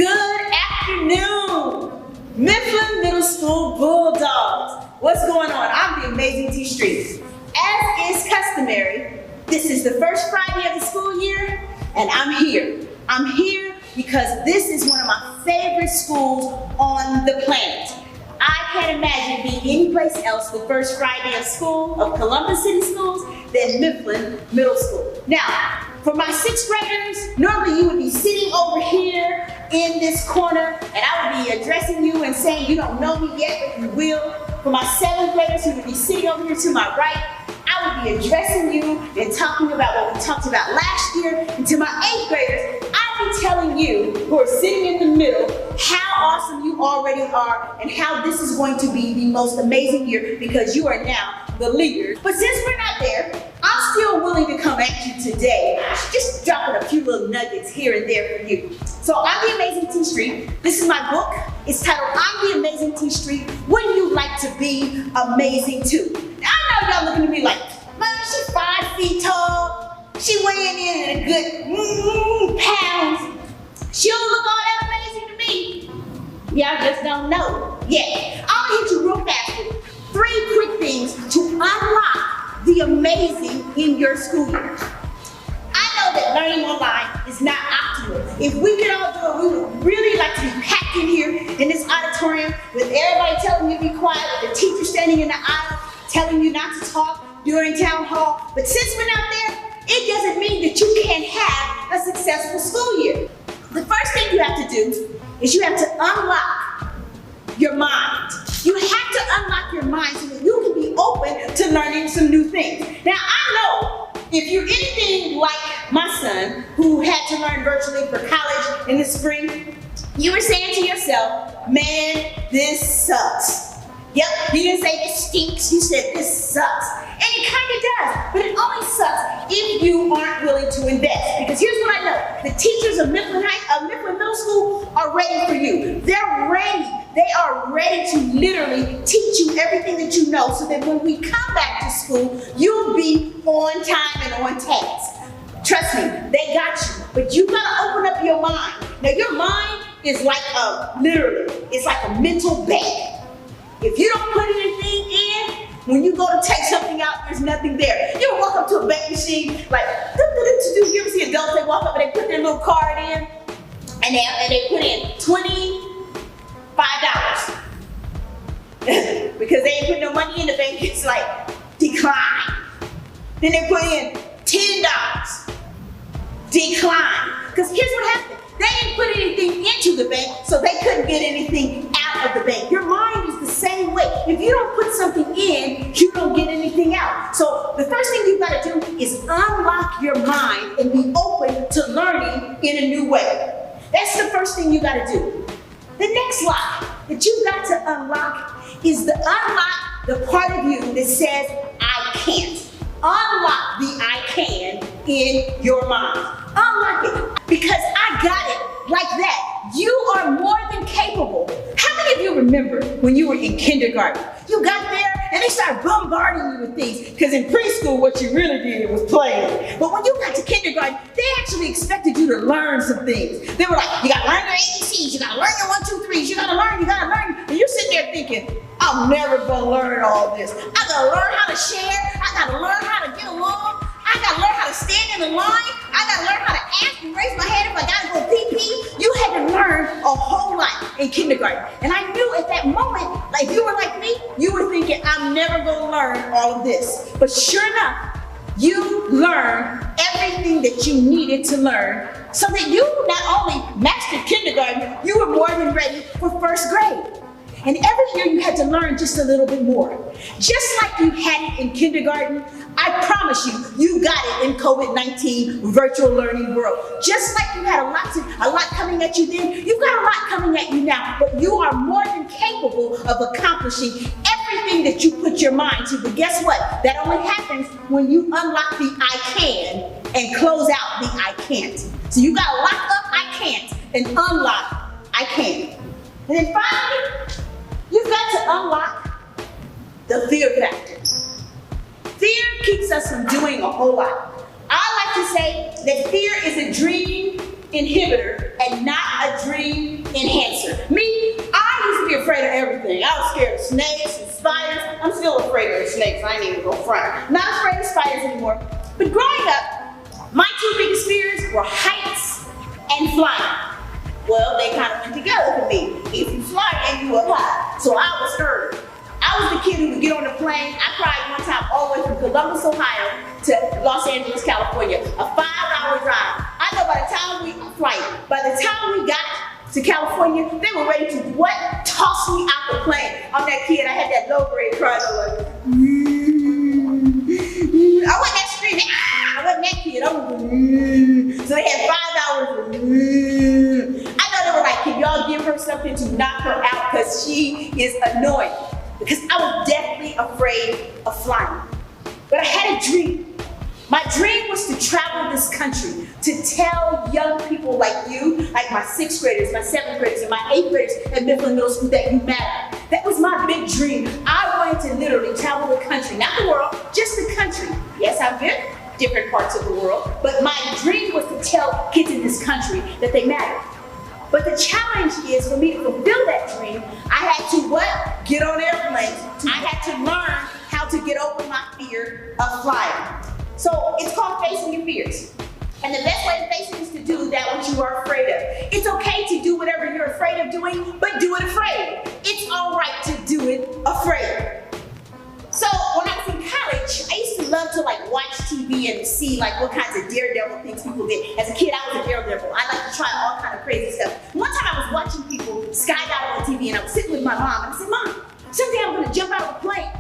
Good afternoon, Mifflin Middle School Bulldogs. What's going on? I'm the amazing T Street. As is customary, this is the first Friday of the school year, and I'm here. I'm here because this is one of my favorite schools on the planet. I can't imagine being any place else the first Friday of school, of Columbus City Schools, than Mifflin Middle School. Now, for my sixth graders, normally you would be sitting over here in this corner, and I would be addressing you and saying, you don't know me yet, but you will. For my seventh graders, who would be sitting over here to my right, I would be addressing you and talking about what we talked about last year. And to my eighth graders, I'd be telling you, who are sitting in the middle, how awesome you already are and how this is going to be the most amazing year because you are now the leaders. But since we're not there, I'm still willing to come at you today, just dropping a few little nuggets here and there for you. So I'm the Amazing T Street. This is my book. It's titled, I'm the Amazing T Street. Wouldn't you like to be amazing too? Now, I know y'all looking at me like, man, she's 5 feet tall. She weighing in a good pounds. She don't look all that amazing to me. Y'all just don't know. Yeah, I'm gonna hit you real fast with 3 quick things to unlock the amazing in your school year. I know that learning online is not optimal. If we could all do it, we would really like to be packed in here in this auditorium with everybody telling you to be quiet, with the teacher standing in the aisle telling you not to talk during town hall. But since we're not there, it doesn't mean that you can't have a successful school year. The first thing you have to do is you have to unlock your mind. You have to unlock your mind so that you can be open to learning some new things. Now, I know if you're anything like my son, who had to learn virtually for college in the spring, you were saying to yourself, man, this sucks. Yep, you didn't say this stinks, you said this sucks. And it kind of does, but it only sucks if you aren't willing to invest. Because here's what I know, the teachers of Mifflin Middle School are ready for you. They're ready. They are ready to literally teach you everything that you know so that when we come back to school, you'll be on time and on task. Trust me, they got you, but you gotta open up your mind. Now your mind is like literally, it's like a mental bank. If you don't put anything in, when you go to take something out, there's nothing there. You ever walk up to a bank machine, like, you ever see adults, they walk up and they put their little card in, and they put in $25. Because they ain't put no money in the bank, it's like, decline. Then they put in $10, decline. Because here's what happened. They didn't put anything into the bank, so they couldn't get anything out of the bank. Your mind is the same way. If you don't put something in, you don't get anything out. So the first thing you gotta do is unlock your mind and be open to learning in a new way. That's the first thing you gotta do. The next lock that you've got to unlock is unlock the part of you that says, I can't. Unlock the I can in your mind. Unlock it, because I got it like that. You are more than capable. How many of you remember when you were in kindergarten? You got there and they started bombarding you with things, because in preschool what you really did was play. But when you got to kindergarten, they actually expected you to learn some things. They were like, you gotta learn your ABCs, you gotta learn your 1, 2, 3s, you gotta learn. And you're sitting there thinking, I'm never gonna learn all this. I gotta learn how to share, I gotta learn how to get along, I gotta learn how to stand in the line, I gotta learn how to ask and raise my hand if I gotta go pee-pee. You had to learn a whole lot in kindergarten. And I knew at that moment, like you were like me, you were thinking, I'm never gonna learn all of this. But sure enough, you learned everything that you needed to learn so that you not only mastered kindergarten, you were more than ready for first grade. And every year you had to learn just a little bit more. Just like you had it in kindergarten, I promise you, you got it in COVID-19 virtual learning world. Just like you had a lot coming at you then, you've got a lot coming at you now, but you are more than capable of accomplishing everything that you put your mind to. But guess what? That only happens when you unlock the I can and close out the I can't. So you gotta lock up I can't and unlock I can. And then finally, you've got to unlock the fear factor. Fear keeps us from doing a whole lot. I like to say that fear is a dream inhibitor and not a dream scared of snakes and spiders. I'm still afraid of snakes. I ain't even go front. Not afraid of spiders anymore. But growing up, my two biggest fears were heights and flying. Well, they kind of went together for me. If you fly and you up high. So I was scared. I was the kid who would get on the plane. I cried one time all the way from Columbus, Ohio to Los Angeles, California. A 5-hour drive. I know by the time we got to California, they were ready to what? Toss me out the plane. I'm that kid. I had that low grade cry. I was like, I wasn't that screaming. I wasn't that kid. I was so they had 5 hours. I know they were like, can y'all give her something to knock her out because she is annoying. Because I was definitely afraid of flying. But I had a dream. My dream was to travel this country, to tell young people like you, like my 6th graders, my 7th graders, and my 8th graders at Mifflin Middle School that you matter. That was my big dream. I wanted to literally travel the country, not the world, just the country. Yes, I've been different parts of the world, but my dream was to tell kids in this country that they matter. But the challenge is for me to fulfill that dream, I had to what? Get on airplanes. I had to learn how to get over my fear of flying. So it's called facing your fears. And the best way to face it is to do that which you are afraid of. It's okay to do whatever you're afraid of doing, but do it afraid. It's all right to do it afraid. So when I was in college, I used to love to watch TV and see what kinds of daredevil things people did. As a kid, I was a daredevil. I like to try all kind of crazy stuff. One time I was watching people skydive on TV and I was sitting with my mom and I said, Mom, someday I'm gonna jump out of a plane.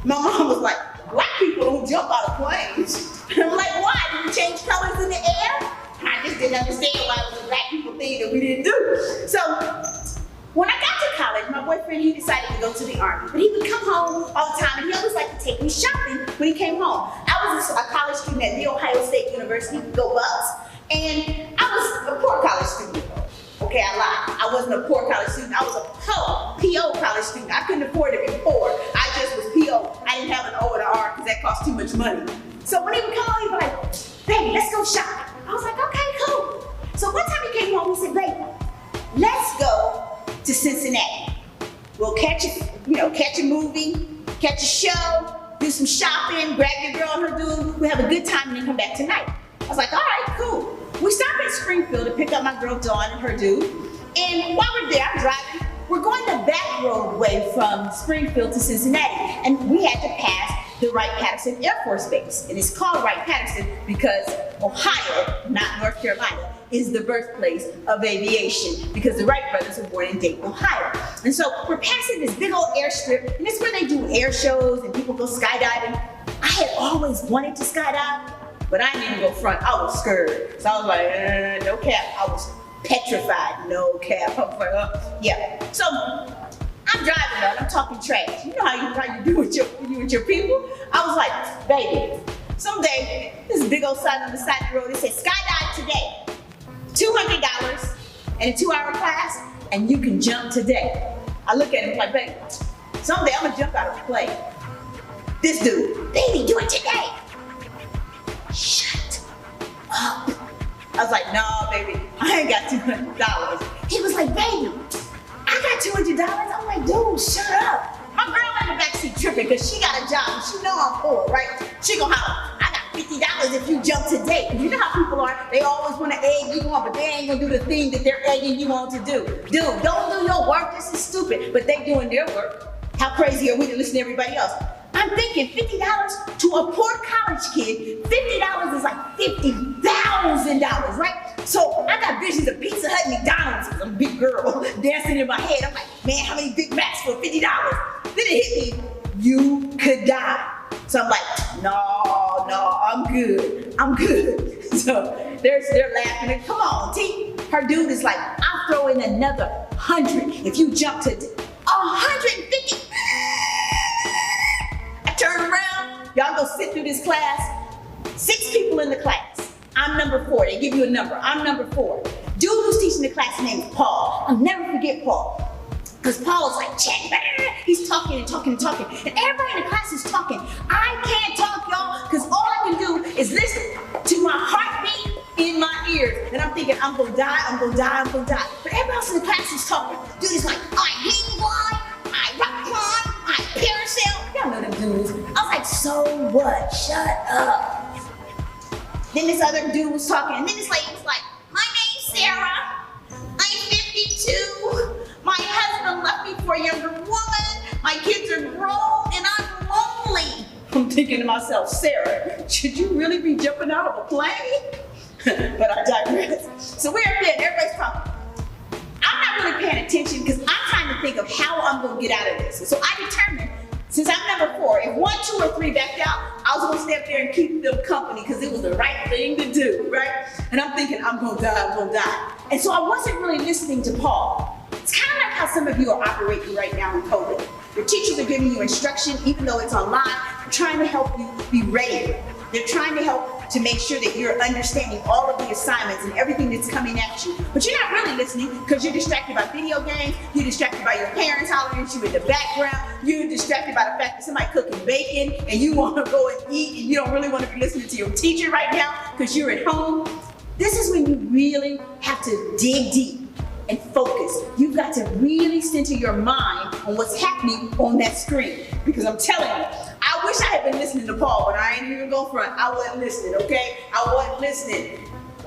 My mom was like, black people don't jump out of planes. And I'm like, why? Did we change colors in the air? I just didn't understand why it was a black people thing that we didn't do. So when I got to college, my boyfriend, he decided to go to the Army. But he would come home all the time and he always liked to take me shopping when he came home. I was a college student at The Ohio State University, go Bucks, and I was a poor college student. Okay, I lied. I wasn't a poor college student. I was a PO college student. I couldn't afford to be poor. I just was PO. I didn't have an O and an R because that cost too much money. So when he would come home, he'd be like, baby, let's go shopping. I was like, okay, cool. So one time he came home, he said, baby, let's go to Cincinnati. We'll catch a movie, catch a show, do some shopping, grab your girl and her dude. We'll have a good time and then come back tonight. I was like, all right, cool. We stopped at Springfield to pick up my girl Dawn and her dude. And while we're there, I'm driving. We're going the back roadway from Springfield to Cincinnati. And we had to pass the Wright-Patterson Air Force Base. And it's called Wright-Patterson because Ohio, not North Carolina, is the birthplace of aviation because the Wright brothers were born in Dayton, Ohio. And so we're passing this big old airstrip, and it's where they do air shows and people go skydiving. I had always wanted to skydive, but I didn't even go front. I was scared. So I was like, no cap. I was petrified. No cap. I was like, yeah. So I'm driving though, and I'm talking trash. You know how you do with your people? I was like, baby, someday, this big old sign on the side of the road, it says skydive today. $200 and a 2-hour class, and you can jump today. I look at him like, baby, someday I'm gonna jump out of the plane. This dude, baby, do it today. Shut up. I was like, no, baby, I ain't got $200. He was like, baby, I got $200. I'm like, dude, shut up. My girl in the backseat tripping because she got a job and she know I'm poor, right? She gonna holler, I got $50 if you jump today. You know how people are, they always want to egg you on, but they ain't gonna do the thing that they're egging you on to do. Dude, don't do your work, this is stupid, but they doing their work. How crazy are we to listen to everybody else? I'm thinking $50 to a poor college kid, $50 is like $50,000, right? So I got visions of Pizza Hut and McDonald's because I'm a big girl dancing in my head. I'm like, man, how many Big Macs for $50? Then it hit me, you could die. So I'm like, no, I'm good. So they're laughing and come on, T. Her dude is like, I'll throw in another 100 if you jump to 150. I turn around, y'all go sit through this class. 6 people in the class. I'm number 4. They give you a number. I'm number 4. Dude who's teaching the class name is Paul. I'll never forget Paul. Because Paul's like, check, he's talking and talking and talking. And everybody in the class is talking. I can't talk, y'all, because all I can do is listen to my heartbeat in my ears. And I'm thinking, I'm gonna die. But everybody else in the class is talking. Dude is like, I hang wide, I rock wide. what? Shut up. Then this other dude was talking, and then this lady was like, my name's Sarah. I'm 52. My husband left me for a younger woman. My kids are grown, and I'm lonely. I'm thinking to myself, Sarah, should you really be jumping out of a plane? But I digress. So we're up there, and everybody's talking. I'm not really paying attention because I'm trying to think of how I'm going to get out of this. So I determined, since I'm number 4, if 1, 2, or 3 backed out, I was going to stay up there and keep them company because it was the right thing to do, right? And I'm thinking, I'm going to die. And so I wasn't really listening to Paul. It's kind of like how some of you are operating right now in COVID. Your teachers are giving you instruction, even though it's online, trying to help you be ready. They're trying to help to make sure that you're understanding all of the assignments and everything that's coming at you. But you're not really listening because you're distracted by video games, you're distracted by your parents hollering at you in the background, you're distracted by the fact that somebody cooking bacon and you want to go and eat and you don't really want to be listening to your teacher right now because you're at home. This is when you really have to dig deep and focus. You've got to really center your mind on what's happening on that screen. Because I'm telling you, I wish I had been listening to Paul, but I ain't even go front. I wasn't listening, okay? I wasn't listening.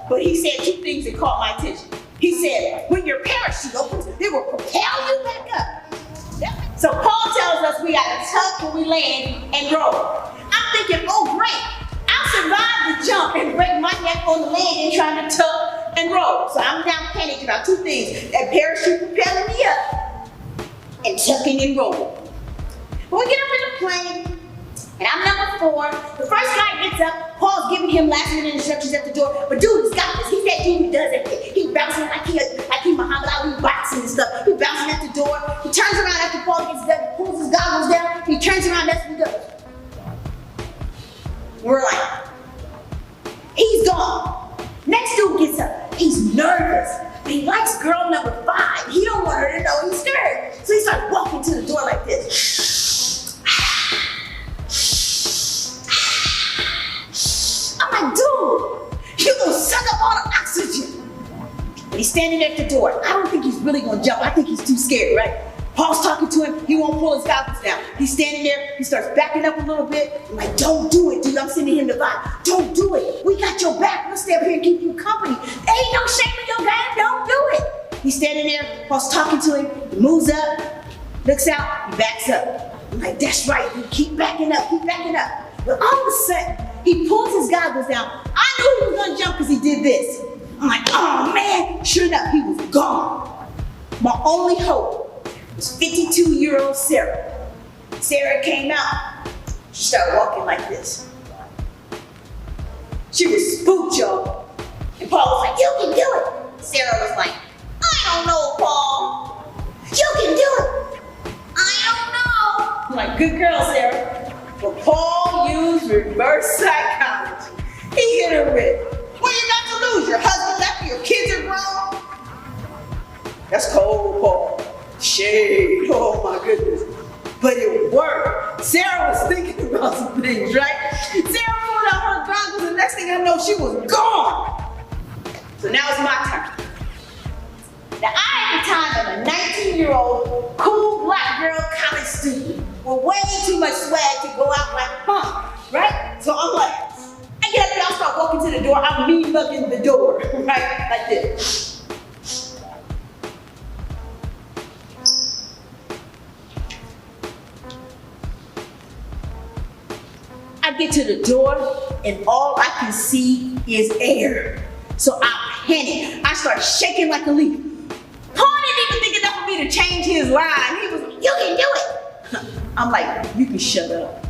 But he said 2 things that caught my attention. He said, when your parachute opens, it will propel you back up. So Paul tells us we got to tuck when we land and roll. I'm thinking, oh great, I'll survive the jump and break my neck on the landing trying to tuck and roll. So I'm now panicked about 2 things, that parachute propelling me up and tucking and rolling. When we get up in the plane, and I'm number 4, the first guy gets up, Paul's giving him last minute instructions at the door, but dude has got this. He's that dude who does everything. He's bouncing like he Muhammad Ali boxing and stuff. He's bouncing at the door. He turns around after Paul gets done, pulls his goggles down, he turns around, that's what he does. We're like, he's gone. Next dude gets up, he's nervous. But he likes girl number 5. He don't want her to know he's scared. So he starts walking to the door like this. I'm like, dude, you gonna suck up all the oxygen. But he's standing there at the door. I don't think he's really gonna jump. I think he's too scared, right? Paul's talking to him. He won't pull his goggles down. He's standing there. He starts backing up a little bit. I'm like, don't do it, dude. I'm sending him the vibe. Don't do it. We got your back. We'll stay up here and keep you company. Ain't no shame in your game. Don't do it. He's standing there. Paul's talking to him. He moves up, looks out, he backs up. I'm like, that's right, dude. Keep backing up. Keep backing up. But all of a sudden, he pulls his goggles down. I knew he was gonna jump because he did this. I'm like, oh man. Sure enough, he was gone. My only hope was 52-year-old Sarah. Sarah came out. She started walking like this. She was spooked, y'all. And Paul was like, you can do it. Sarah was like, I don't know, Paul. You can do it. I don't know. I'm like, good girl, Sarah. But Paul used reverse psychology. He hit her with, what you got to lose? Your husband left you, your kids are grown? That's cold, Paul. Shade, oh my goodness. But it worked. Sarah was thinking about some things, right? Sarah pulled out her goggles and next thing I know, she was gone. So now it's my turn. Now I, at the time, am a 19-year-old, cool black girl college student with way too much swag to go out like a punk, right? So I'm like, I get up and I start walking to the door, I'm mean mugging the door, right? Like this. I get to the door and all I can see is air. So I panic. I start shaking like a leaf. Paul didn't even think enough of me to change his line. He was, you can do it. I'm like, you can shut up.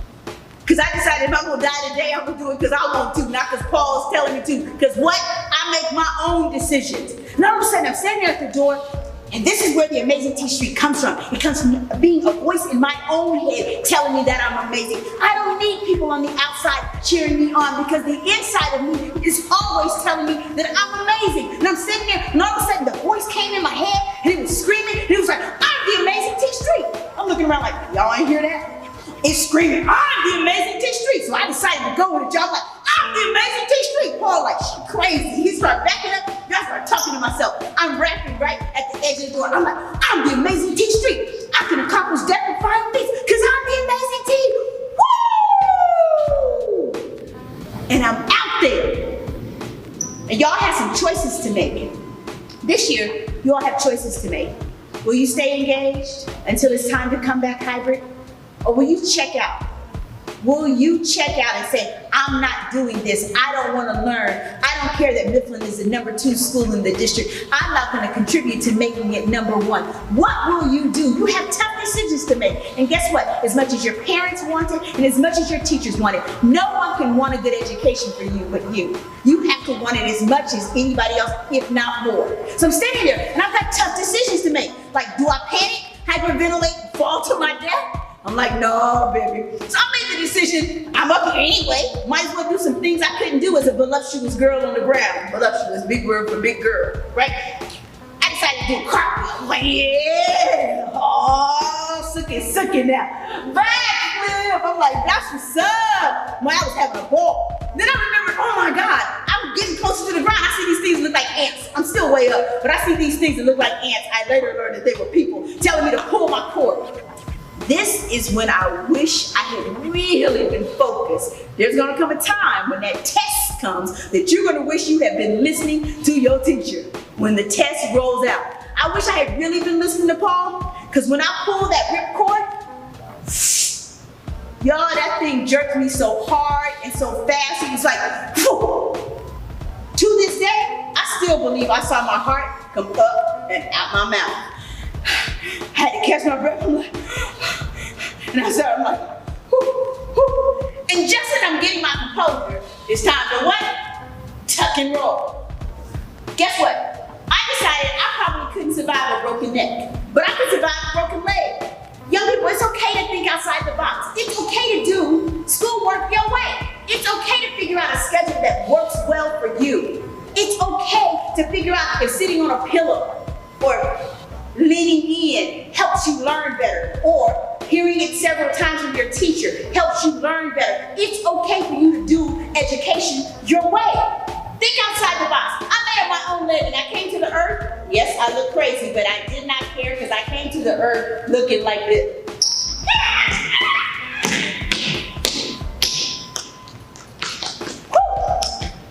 Because I decided if I'm going to die today, I'm going to do it because I want to, not because Paul's telling me to. Because what? I make my own decisions. And all of a sudden, I'm standing there at the door, and this is where the Amazing T Street comes from. It comes from being a voice in my own head telling me that I'm amazing. I don't need people on the outside cheering me on because the inside of me is always telling me that I'm amazing. And I'm sitting there, and all of a sudden the voice came in my head, and it was screaming, and it was like, I'm the Amazing T Street. I'm looking around like, y'all ain't hear that? It's screaming, I'm the Amazing T Street. So I decided to go with it, y'all. Like, I'm the Amazing T Street. Paul like, she crazy. He started backing up. I started talking to myself. I'm rapping right at the edge of the door. I'm like, I'm the Amazing T Street. I can accomplish death and find peace because I'm the Amazing T. Woo! make. This year, you all have choices to make. Will you stay engaged until it's time to come back hybrid? Or will you check out? Will you check out and say, I'm not doing this, I don't want to learn, I don't care that Mifflin is the #2 school in the district, I'm not going to contribute to making it #1. What will you do? You have tough decisions to make. And guess what? As much as your parents want it and as much as your teachers want it, no one can want a good education for you but you. You have to want it as much as anybody else, if not more. So I'm standing there and I've got tough decisions to make. Like, do I panic, hyperventilate, fall to my death? I'm like, no, baby. So I made the decision, I'm up here anyway. Might as well do some things I couldn't do as a voluptuous girl on the ground. Voluptuous, big word for big girl, right? I decided to do a cartwheel. I'm like, yeah, oh, sucky now. Backflip, I'm like, that's what's up. Man, I was having a ball. Then I remembered, oh my God, I'm getting closer to the ground. I see these things that look like ants. I'm still way up, but I see these things that look like ants. I later learned that they were people telling me to pull my cord. This is when I wish I had really been focused. There's gonna come a time when that test comes that you're gonna wish you had been listening to your teacher. When the test rolls out. I wish I had really been listening to Paul, because when I pulled that ripcord, y'all, that thing jerked me so hard and so fast, it was like, phew. To this day, I still believe I saw my heart come up and out my mouth. I had to catch my breath, I'm like, and I started, I'm like, whoo, whoo. And just as I'm getting my composure, it's time to what? Tuck and roll. Guess what? I decided I probably couldn't survive a broken neck, but I could survive a broken leg. Young people, it's okay to think outside the box. It's okay to do schoolwork your way. It's okay to figure out a schedule that works well for you. It's okay to figure out if sitting on a pillow or leaning in helps you learn better, or hearing it several times from your teacher helps you learn better. It's okay for you to do education your way. Think outside the box. I made up my own living. I came to the earth. Yes, I look crazy, but I did not care because I came to the earth looking like this.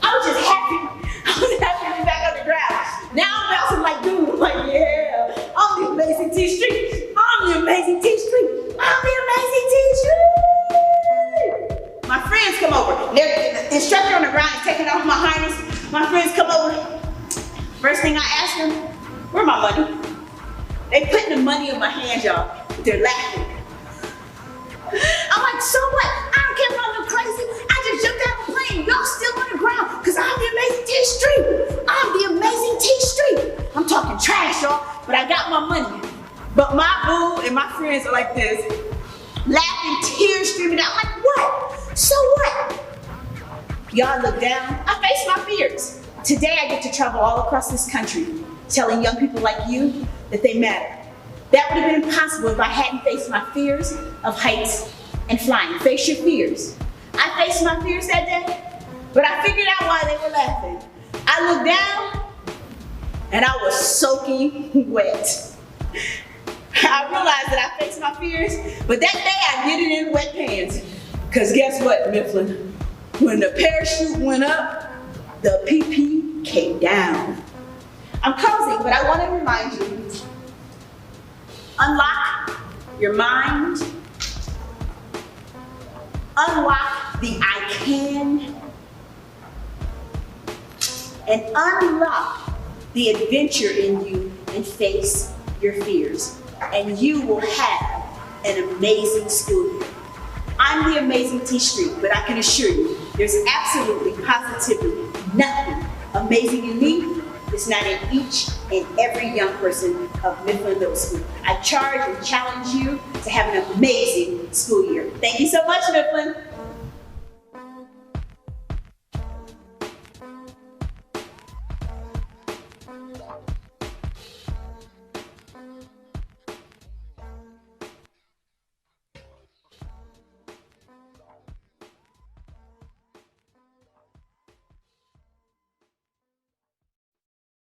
I was just happy. I was happy to be back on the ground. Now I'm bouncing like dude. I'm like, yeah. I'm the amazing T Street. I'm the amazing T Street. I'm the amazing T Street. My friends come over. The instructor on the ground is taking off my harness. My friends come over. First thing I ask them, where my money? They putting the money in my hands, y'all. They're laughing. I'm like, so what? I don't care if I look crazy. I just jumped out of the plane. Y'all still on the ground because I'm the amazing T Street. I'm the amazing T Street. I'm talking trash, y'all, but I got my money. But my boo and my friends are like this, laughing, tears streaming out. Like, what? So what? Y'all look down. I face my fears. Today I get to travel all across this country, telling young people like you that they matter. That would have been impossible if I hadn't faced my fears of heights and flying. Face your fears. I faced my fears that day, but I figured out why they were laughing. I looked down, and I was soaking wet. I realized that I faced my fears, but that day I did it in wet pants. Because guess what, Mifflin? When the parachute went up, the PP came down. I'm closing, but I want to remind you, unlock your mind, unlock the I can, and unlock the adventure in you and face your fears. And you will have an amazing school year. I'm the amazing T Street, but I can assure you, there's absolutely, positively nothing amazing in me that's not in each and every young person of Mifflin Middle School. I charge and challenge you to have an amazing school year. Thank you so much, Mifflin.